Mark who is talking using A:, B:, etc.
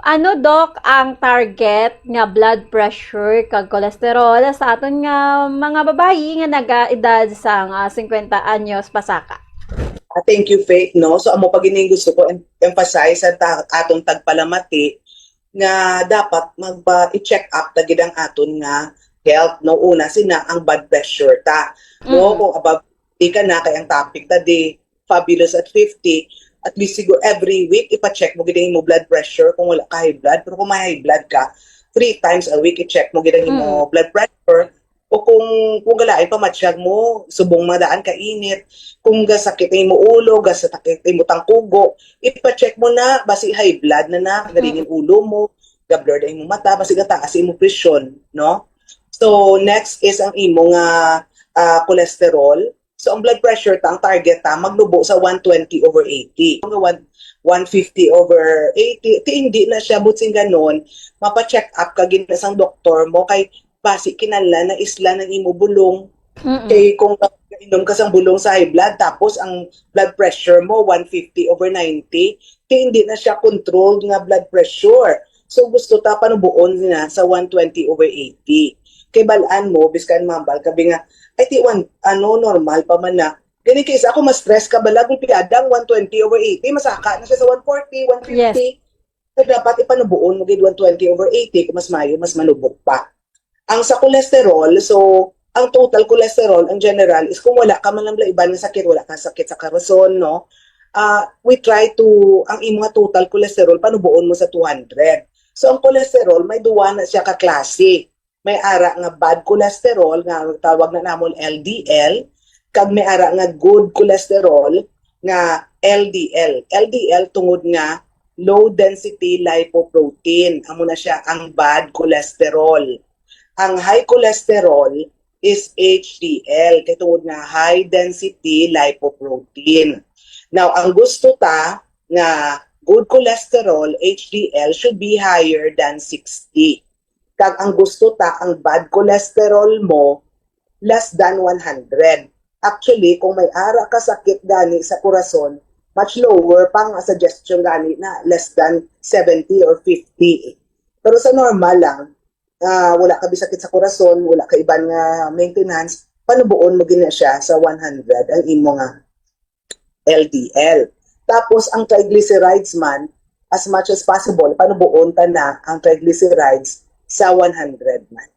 A: Ano Doc ang target nga blood pressure kag cholesterol sa aton nga mga babayi nga nagaedad sa nga 50 anyos pasaka?
B: Thank you, Faith. No? So, amo pag ining gusto ko emphasize sa atong tagpalamati nga dapat magpa-check up tagid ang aton nga health. No? Una, sina ang blood pressure ta. No?
A: Mm.
B: Kung above 50 ka na, kaya ang topic ta di fabulous at 50, at least siguro every week ipa-check mo gid mo blood pressure kung wala ka high blood. Pero kung may high blood ka, 3 times a week i-check mo gid
A: Mm.
B: mo blood pressure. O kung galain pa matsyag mo, subong madaan ka init, kung gasakit mo ulo, gasakit mo tangkugo, ipa-check mo na basi high blood na
A: Mm.
B: garingin ulo mo, gablur na mo mata, basi gataas mo presyon, no? So next is ang imo nga cholesterol. So ang blood pressure ta, ang target ta maglubo sa 120/80. Ang 150/80, hindi na siya butsing ganon, mapa-check up ka gina sang doktor mo kay basi kinala na isla ng imo bulong.
A: Mm.
B: Kay kung inom ka sang bulong sa high blood tapos ang blood pressure mo 150/90, kay hindi na siya controlled nga blood pressure. So gusto ta panubuon na sa 120/80. Kay balaan mo biskan mambal kabi nga ay ti normal pa man na. Gani kay isa ako ma-stress ka balag piadang 120/80, masaka na siya sa 140,
A: Yes.
B: 150. So dapat ipanubuon mo gid 120/80 kung mas mayo mas manubok pa. Ang sa cholesterol, so ang total cholesterol, ang general, is kung wala ka man lang iban na sakit, wala kang sakit sa karason, no? We try to, ang imo nga total cholesterol, panubuon mo sa 200. So ang cholesterol, may duwa na siya ka-klase. May ara nga bad cholesterol, nga tawag na namon LDL, kag may ara nga good cholesterol, nga LDL. LDL tungod nga low density lipoprotein. Amo na siya ang bad cholesterol. Ang high cholesterol is HDL, kay tungod nga high density lipoprotein. Now, ang gusto ta nga good cholesterol, HDL, should be higher than 60. Kag ang gusto ta, ang bad cholesterol mo, less than 100. Actually, kung may ara ka sakit gani sa kurason, much lower pang suggestion gani na less than 70 or 50. Pero sa normal lang, wala ka bisakit sa kurason, wala ka iban nga maintenance, panubuon mo gina siya sa 100 ang imo nga LDL. Tapos ang triglycerides man, as much as possible, panubuon ta na ang triglycerides sa 100 man.